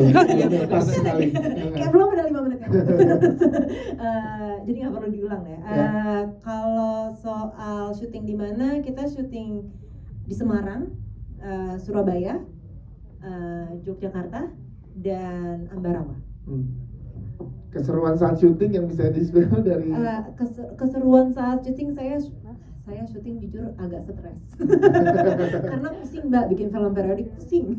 Iya, pas sekali. Kayak belum ada 5 menit ya. Jadi nggak perlu diulang ya. Kalau soal syuting di mana, kita syuting di Semarang, Surabaya, Yogyakarta, dan Ambarawa. Keseruan saat syuting yang bisa di-spill dari Keseruan saat syuting, saya syuting jujur agak stres. Karena pusing Mbak, bikin film periodik pusing.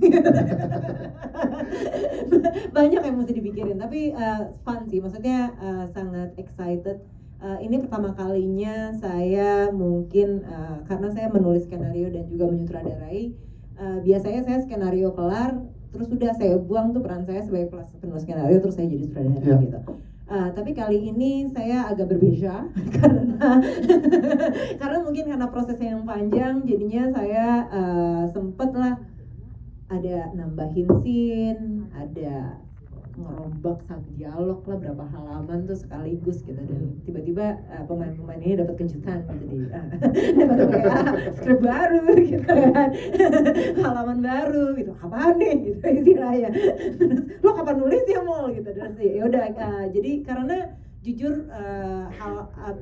Banyak yang mesti dipikirin, tapi fun sih, maksudnya sangat excited. Ini pertama kalinya saya mungkin karena saya menulis skenario dan juga menyutradarai. Biasanya saya skenario kelar, terus udah saya buang tuh peran saya sebagai penulis skenario, terus saya jadi sutradara gitu. Tapi kali ini saya agak berbeda karena mungkin karena prosesnya yang panjang, jadinya saya sempet lah ada nambahin scene, ada ngerombak satu dialog lah berapa halaman tuh sekaligus gitu, dan tiba-tiba pemain-pemain ini dapat kejutan gitu dapat kayak skrip baru gitu kan, halaman baru gitu, apaan nih gitu istilahnya. Lo kapan nulis ya Mol gitu, dan ya udah jadi karena jujur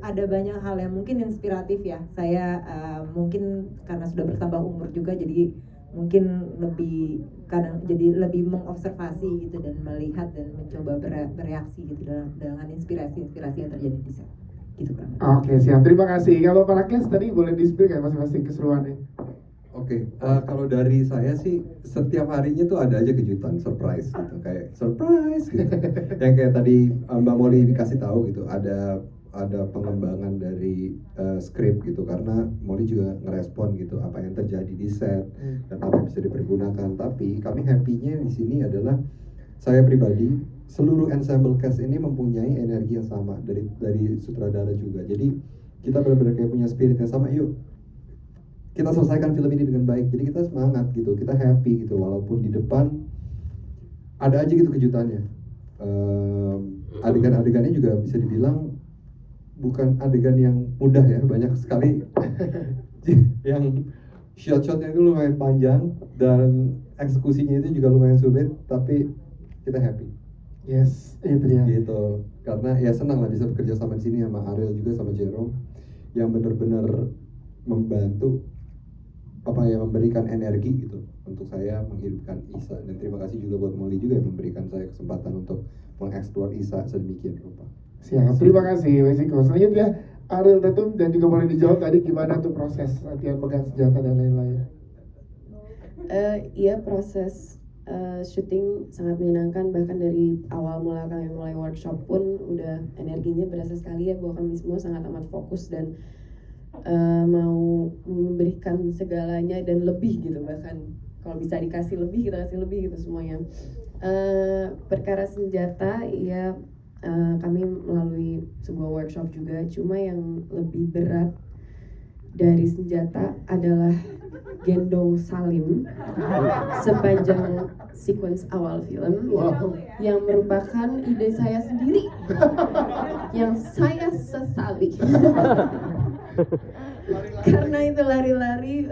ada banyak hal yang mungkin inspiratif ya. Saya mungkin karena sudah bertambah umur juga, jadi mungkin lebih kadang jadi lebih mengobservasi gitu dan melihat dan mencoba bereaksi gitu dengan inspirasi yang terjadi di sana gitu kan. Oke, siap, terima kasih. Kalau Pak Rakes tadi boleh di-spill kayak masing-masing keseruannya. Oke, kalau dari saya sih setiap harinya tuh ada aja kejutan, surprise gitu, kayak surprise gitu. Yang kayak tadi Mbak Molly dikasih tahu gitu, ada pengembangan dari skrip gitu, karena Molly juga ngerespon gitu apa yang terjadi di set dan apa yang bisa dipergunakan. Tapi kami happy-nya di sini adalah saya pribadi, seluruh ensemble cast ini mempunyai energi yang sama dari sutradara juga. Jadi kita benar-benar kayak punya spirit yang sama, yuk kita selesaikan film ini dengan baik. Jadi kita semangat gitu, kita happy gitu, walaupun di depan ada aja gitu kejutannya. Adegan-adegannya juga bisa dibilang bukan adegan yang mudah ya, banyak sekali yang shot-shotnya itu lumayan panjang dan eksekusinya itu juga lumayan sulit, tapi kita happy. Yes, itu dia. Gitu, karena ya senang lah bisa bekerja sama di sini sama Ariel juga sama Jerome yang benar-benar membantu memberikan energi gitu untuk saya menghidupkan Isa, dan terima kasih juga buat Molly juga yang memberikan saya kesempatan untuk mengeksplor Isa sedemikian rupa. Siap, terima kasih Meksiko. Selanjutnya Ariel Tatum, dan juga boleh dijawab tadi gimana tuh proses latihan pegang senjata dan lain-lain. Iya, proses syuting sangat menyenangkan, bahkan dari awal mula kami mulai workshop pun udah energinya berasa sekali ya, bahwa kami semua sangat amat fokus dan mau memberikan segalanya dan lebih gitu, bahkan kalau bisa dikasih lebih kita kasih lebih gitu semuanya. Perkara senjata ya, kami melalui sebuah workshop juga, cuma yang lebih berat dari senjata adalah gendong Salim sepanjang sequence awal film, yang merupakan ide saya sendiri yang saya sesali. Karena itu lari-lari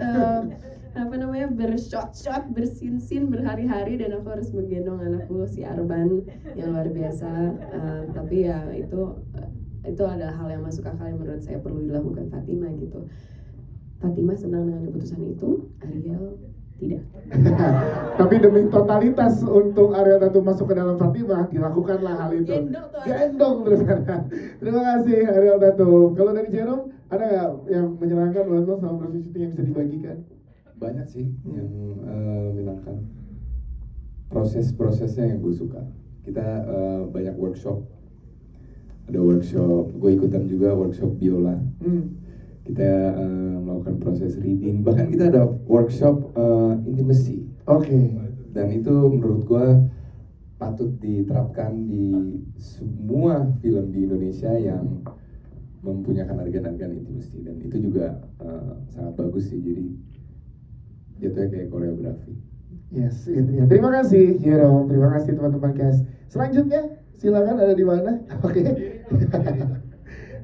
bershot-shot, bersin-sin berhari-hari, dan aku harus menggendong anakku si Arban yang luar biasa. Tapi ya itu adalah hal yang masuk akal yang menurut saya perlu dilakukan Fatima gitu. Fatima senang dengan keputusan itu, Ariel tidak. Tapi demi totalitas untuk Ariel Tatum masuk ke dalam Fatima, dilakukanlah hal itu. Gendong terus. Terima kasih Ariel Tatum. Kalau dari Jerome, ada nggak yang menyenangkan buat lo sama proses syuting yang bisa dibagikan? Banyak sih yang menyenangkan. Proses-prosesnya yang gue suka. Kita banyak workshop. Ada workshop, gue ikutan juga workshop biola. Kita melakukan proses reading, bahkan kita ada workshop intimacy. Oke. Dan itu menurut gue patut diterapkan di semua film di Indonesia yang mempunyakan adegan-adegan intimacy, dan itu juga sangat bagus sih, jadi jatuhnya kayak koreografi. Yes, itu ya. Terima kasih Jerome, terima kasih teman-teman cast. Selanjutnya silakan, ada di mana? Oke.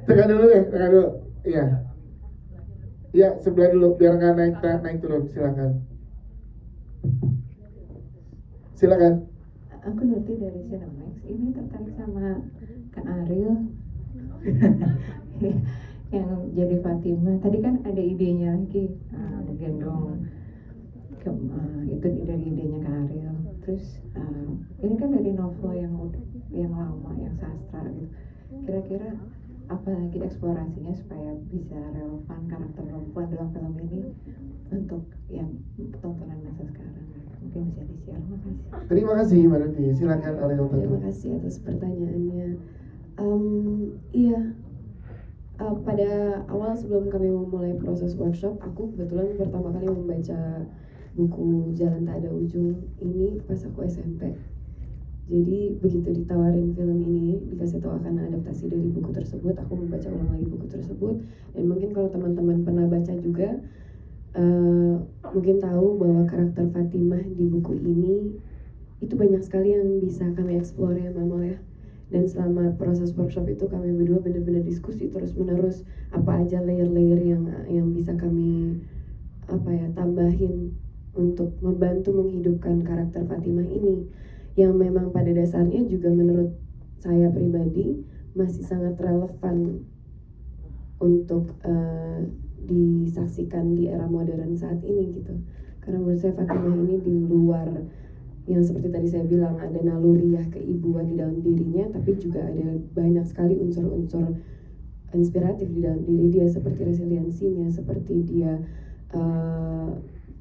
Tekan dulu ya, tekan dulu. Iya. Iya, sebelah dulu biar nggak naik turun, silakan. Silakan. Aku Nuti dari Cinemax. Ini tertarik sama Kak Ariel yang jadi Fatima. Tadi kan ada idenya lagi, ada gendong. Itu dari idenya Kak Ariel. Terus ini kan dari novel yang lama, yang sastra gitu. Kira-kira apa lagi eksplorasinya supaya bisa relevan karakter perempuan dalam film ini untuk yang tontonan masa sekarang? Mungkin bisa di-share. Makasih. Terima kasih Mbak Nuti. Silakan Ariel. Terima kasih atas pertanyaannya. Iya, pada awal sebelum kami memulai proses workshop, aku kebetulan pertama kali membaca buku Jalan Tak Ada Ujung ini pas aku SMP. Jadi begitu ditawarin film ini, dikasih tahu akan adaptasi dari buku tersebut, aku membaca ulang lagi buku tersebut. Dan mungkin kalau teman-teman pernah baca juga, mungkin tahu bahwa karakter Fatimah di buku ini itu banyak sekali yang bisa kami explore ya Mbak Mol ya. Dan selama proses workshop itu kami berdua benar-benar diskusi terus-menerus apa aja layer-layer yang bisa kami tambahin untuk membantu menghidupkan karakter Fatimah ini, yang memang pada dasarnya juga menurut saya pribadi masih sangat relevan untuk disaksikan di era modern saat ini gitu. Karena menurut saya Fatimah ini di luar yang seperti tadi saya bilang ada naluriah keibuan di dalam dirinya, tapi juga ada banyak sekali unsur-unsur inspiratif di dalam diri dia, seperti resiliensinya, seperti dia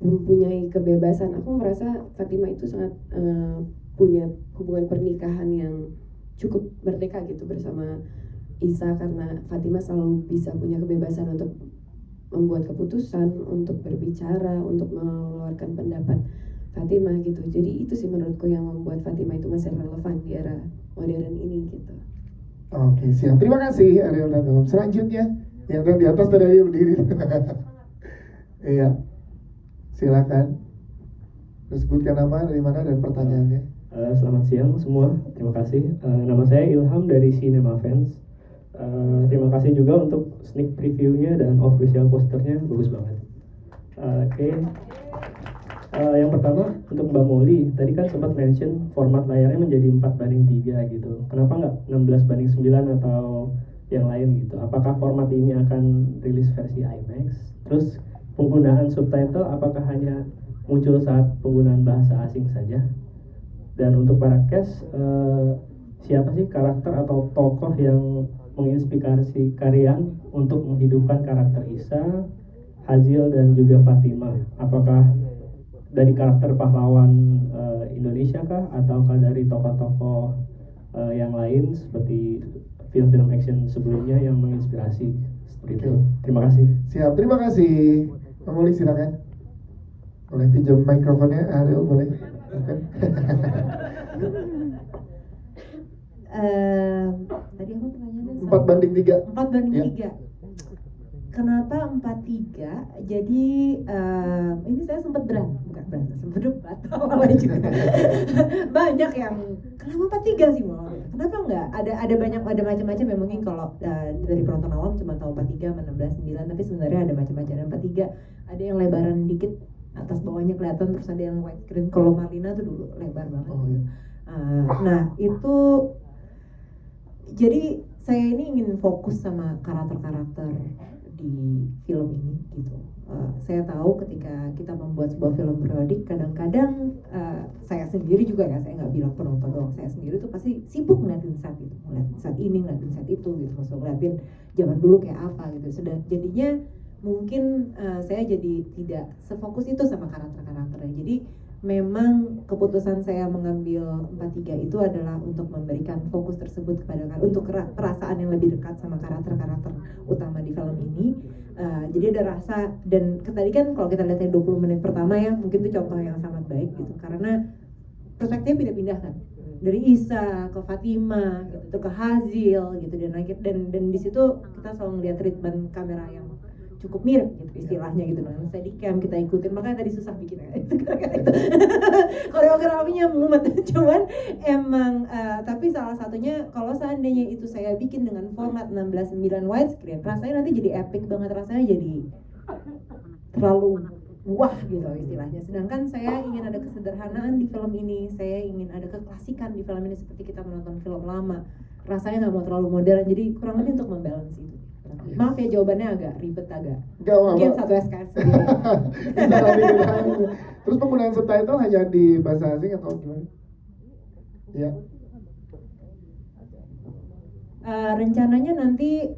mempunyai kebebasan. Aku merasa Fatimah itu sangat punya hubungan pernikahan yang cukup merdeka gitu bersama Isa, karena Fatimah selalu bisa punya kebebasan untuk membuat keputusan, untuk berbicara, untuk mengeluarkan pendapat Fatimah gitu. Jadi itu sih menurutku yang membuat Fatimah itu masih relevan di era modern ini gitu. Oke, siap. Terima kasih Ariel Tatum. Selanjutnya yang di atas tadi berdiri. Iya. Silakan. Sebutkan nama, dari mana, dan pertanyaannya. Selamat siang semua, terima kasih. Nama saya Ilham dari Cinema Fans. Terima kasih juga untuk sneak previewnya dan official posternya, bagus banget. Oke. Yang pertama untuk Mbak Molly, tadi kan sempat mention format layarnya menjadi 4:3 gitu. Kenapa nggak 16:9 atau yang lain gitu? Apakah format ini akan rilis versi IMAX? Terus penggunaan subtitle apakah hanya muncul saat penggunaan bahasa asing saja? Dan untuk para cast, siapa sih karakter atau tokoh yang menginspirasi kalian untuk menghidupkan karakter Isa, Hazil, dan juga Fatimah? Apakah dari karakter pahlawan Indonesia kah, ataukah dari tokoh-tokoh yang lain seperti film-film action sebelumnya yang menginspirasi seperti itu? Terima kasih. Siap, terima kasih. Mbak Molly silakan. Boleh pinjam mikrofonnya, Ariel boleh. Tadi apa pertanyaannya? 4:3. 4:3. Kenapa 4:3? Jadi ini saya sempat sempat debat awalnya juga. Banyak yang kenapa 4:3 sih mau? Kenapa enggak? Ada macam-macam ya, mungkin kalau dari penonton awam cuma tahu 4:3 sama 16:9, tapi sebenarnya ada macam-macam. 4:3 ada yang lebaran dikit, atas bawahnya kelihatan, terus ada yang widescreen. Kalau Marlina tuh dulu lebar banget. Oh, iya. Nah itu jadi saya ini ingin fokus sama karakter-karakter di film ini gitu. Saya tahu ketika kita membuat sebuah film periodik, kadang-kadang saya sendiri juga ya, saya nggak bilang penonton doang, saya sendiri tuh pasti sibuk ngeliatin set itu, ngeliatin set ini, ngeliatin set itu gitu, maksud ngeliatin zaman dulu kayak apa gitu. Sudah jadinya mungkin saya jadi tidak sefokus itu sama karakter-karakternya. Jadi memang keputusan saya mengambil 4:3 itu adalah untuk memberikan fokus tersebut kepada untuk perasaan yang lebih dekat sama karakter-karakter utama di film ini. Jadi ada rasa, dan tadi kan kalau kita lihat 20 menit pertama ya, mungkin itu contoh yang sangat baik gitu, karena perspektifnya pindah-pindah kan, dari Isa ke Fatimah gitu, ke Hazil gitu, dan di situ kita selalu melihat treatment kamera yang cukup mirip gitu istilahnya gitu, nah steadicam kita ikutin, makanya tadi susah bikinnya koreografinya mumet. Cuman emang tapi salah satunya kalau seandainya itu saya bikin dengan format 16:9 widescreen, rasanya nanti jadi epic banget, rasanya jadi terlalu wah gitu istilahnya. Sedangkan saya ingin ada kesederhanaan di film ini, saya ingin ada keklasikan di film ini seperti kita menonton film lama. Rasanya nggak mau terlalu modern, jadi kurang lebih untuk membalance itu. Maaf ya jawabannya agak ribet agak. Gak apa-apa. Mungkin satu SKS sendiri. Bisa nanti kita. Terus penggunaan subtitle hanya di bahasa asing atau gimana? Ya. Rencananya nanti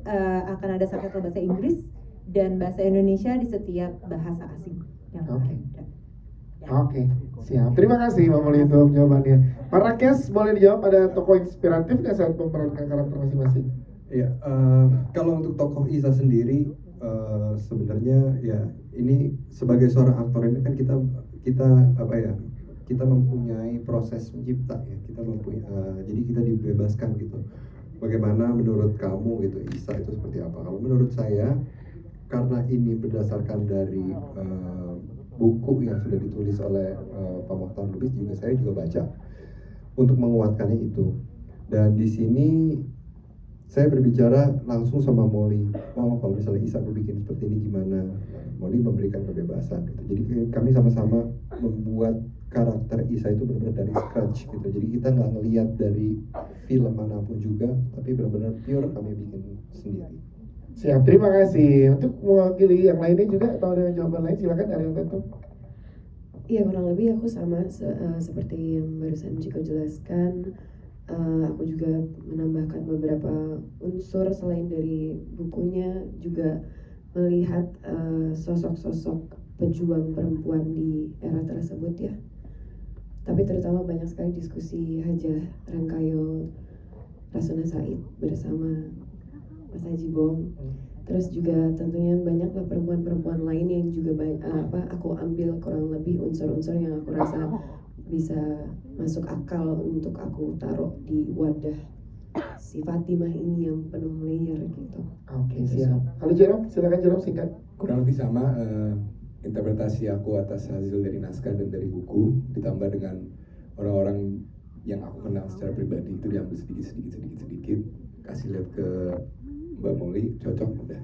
akan ada subtitle bahasa Inggris dan bahasa Indonesia di setiap bahasa asing yang Oke. ada. Ya. Oke, siap. Terima kasih Mbak Molly untuk jawabannya. Pak Rakes, boleh dijawab ada tokoh inspiratif nggak saat memerankan karakter masing-masing? Ya, kalau untuk tokoh Isa sendiri sebenarnya ya ini sebagai seorang aktor ini kan kita apa ya, kita mempunyai proses mencipta ya, kita mempunyai jadi kita dibebaskan gitu. Bagaimana menurut kamu gitu Isa itu seperti apa? Kalau menurut saya karena ini berdasarkan dari buku yang sudah ditulis oleh Pak Mokhtar Lubis juga saya juga baca untuk menguatkannya itu. Dan di sini saya berbicara langsung sama Molly, oh kalau misalnya Isa bikin seperti ini gimana? Molly memberikan kebebasan gitu. Jadi kami sama-sama membuat karakter Isa itu benar-benar dari scratch gitu. Jadi kita nggak ngelihat dari film manapun juga, tapi benar-benar pure kami bikin sendiri. Siap, terima kasih. Untuk mewakili yang lainnya juga atau ada jawaban lain silakan Ariel Tatum. Iya, kurang lebih aku sama seperti yang barusan Ciko jelaskan. Aku juga menambahkan beberapa unsur selain dari bukunya, juga melihat sosok-sosok pejuang perempuan di era tersebut ya. Tapi terutama banyak sekali diskusi Hajah Rangkayo Rasuna Said bersama Mas Haji Bong. Terus juga tentunya banyaklah perempuan-perempuan lain yang juga aku ambil kurang lebih unsur-unsur yang aku rasa bisa masuk akal untuk aku taruh di wadah si Fatimah ini yang penuh layer gitu. Oke, siap. Halo Jerome, silakan Jerome singkat. Kurang lebih sama interpretasi aku atas hasil dari naskah dan dari buku ditambah dengan orang-orang yang aku kenal secara pribadi itu diambil sedikit kasih lihat ke Mbak Molly, cocok udah.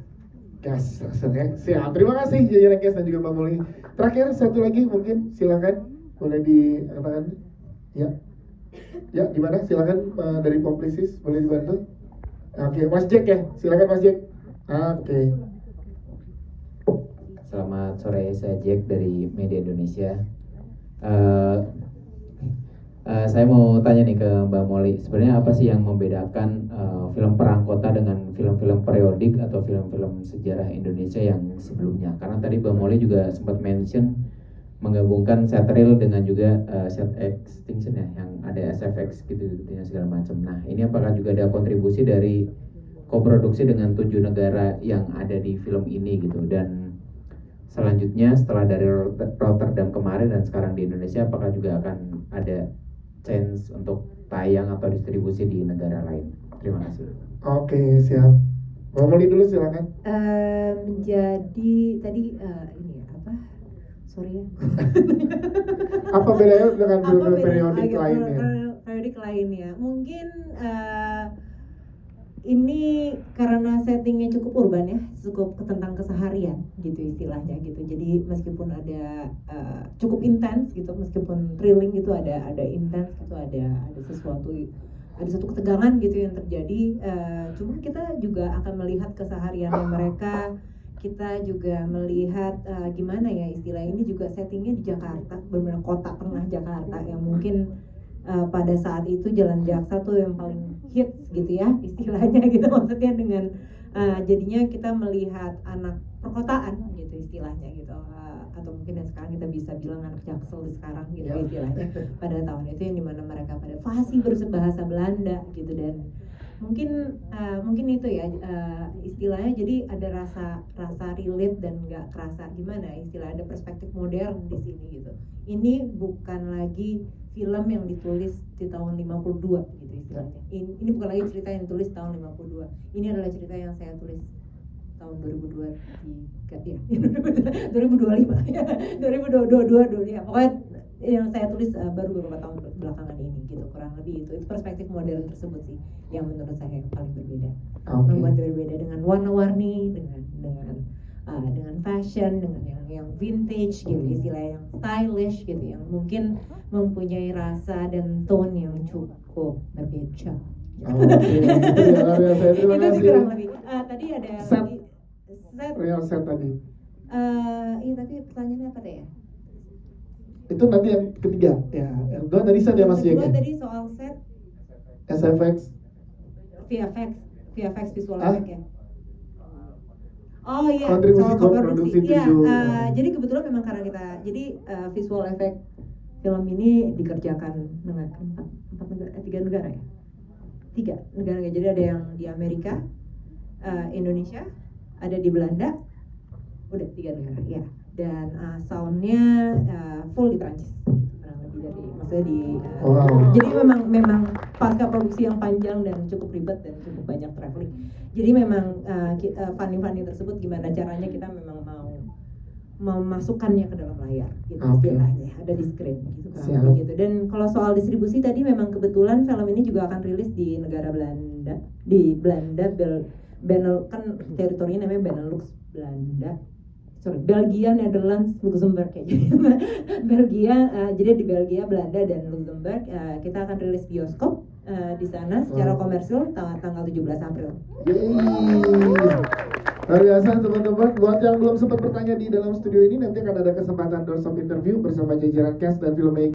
Gas, langsung ya. Siap, terima kasih jajaran Kes dan juga Mbak Molly. Terakhir satu lagi mungkin silakan boleh dikatakan. Ya gimana? Silakan dari Publicis boleh dibantu. Oke, Mas Jack ya, silakan Mas Jack. Oke. Selamat sore, saya Jack dari Media Indonesia. Saya mau tanya nih ke Mbak Molly, sebenarnya apa sih yang membedakan film perang kota dengan film-film periodik atau film-film sejarah Indonesia yang sebelumnya? Karena tadi Mbak Molly juga sempat mention menggabungkan set real dengan juga set extinction ya, yang ada SFX gitu segala macam. Nah, ini apakah juga ada kontribusi dari koproduksi dengan 7 negara yang ada di film ini gitu? Dan selanjutnya setelah dari Rotterdam kemarin dan sekarang di Indonesia, apakah juga akan ada chance untuk tayang atau distribusi di negara lain? Terima kasih. Oke, siap. Mbak Molly dulu silakan. Jadi tadi ini ya apa? Sorry ya. Apa bedanya dengan film periodik lainnya? Periodik lainnya. Mungkin ini karena settingnya cukup urban ya, cukup tentang keseharian gitu istilahnya gitu. Jadi meskipun ada cukup intens gitu, meskipun thrilling gitu, ada intens gitu, ada sesuatu, ada satu ketegangan gitu yang terjadi. Cuma kita juga akan melihat kesehariannya mereka. Kita juga melihat gimana ya istilah ini juga settingnya di Jakarta, benar-benar kota tengah Jakarta yang mungkin pada saat itu Jalan Jaksa tuh yang paling hits gitu ya istilahnya gitu, maksudnya dengan jadinya kita melihat anak perkotaan gitu istilahnya gitu, atau mungkin yang sekarang kita bisa bilang anak Jaksel sekarang gitu istilahnya pada tahun itu yang dimana mereka pada fasih berbahasa Belanda gitu. Dan mungkin itu ya istilahnya, jadi ada rasa relate dan nggak kerasa gimana istilah, ada perspektif modern di sini gitu. Ini bukan lagi film yang ditulis di tahun 52 gitu istilahnya. Ini bukan lagi cerita yang ditulis tahun 52. Ini adalah cerita yang saya tulis tahun 2023 ya. 2025 ya. 2022 ya. Pokoknya yang saya tulis baru beberapa tahun belakangan ini gitu, kurang lebih itu perspektif modern tersebut sih yang menurut saya yang paling berbeda. Membuat berbeda dengan warna-warni, dengan dengan fashion, dengan yang vintage gitu, istilah yang stylish gitu, yang mungkin mempunyai rasa dan tone yang cukup berbeda. Oke, itu ya luar biasa. Terima Itu sih kasih. kurang lebih. Tadi ada Set. lagi set. Real set tadi. Iya tapi pertanyaannya apa deh ya? Itu nanti yang ketiga ya. Yang kedua tadi set ya Mas Kedua Jeng. tadi soal set SFX. VFX visual Ah? effect ya. Oh iya, Kontribusi soal produksi Iya, 7. jadi kebetulan memang karena kita, jadi visual effect film ini dikerjakan dengan tiga negara ya. Tiga negara, jadi ada yang di Amerika, Indonesia, ada di Belanda, udah 3 negara ya. Dan soundnya full di Prancis, kurang lebih dari, maksudnya di. Wow. Jadi memang pasca produksi yang panjang dan cukup ribet dan cukup banyak traveling. Jadi memang funding tersebut gimana caranya kita memang mau memasukkannya ke dalam layar, gitu istilahnya, ada di screen gitu kurang lebih gitu. Dan kalau soal distribusi tadi memang kebetulan film ini juga akan rilis di negara Belanda, di Belanda, kan teritorinya namanya Benelux, Belgia, Netherlands, Luxembourg ya. Jadi Belgia, jadi di Belgia, Belanda dan Luxembourg kita akan rilis bioskop di sana secara komersil tanggal 17 April. Yeay. Luar biasa teman-teman. Buat yang belum sempat bertanya di dalam studio ini, nanti akan ada kesempatan doorstop interview bersama jajaran cast dan filmmaker.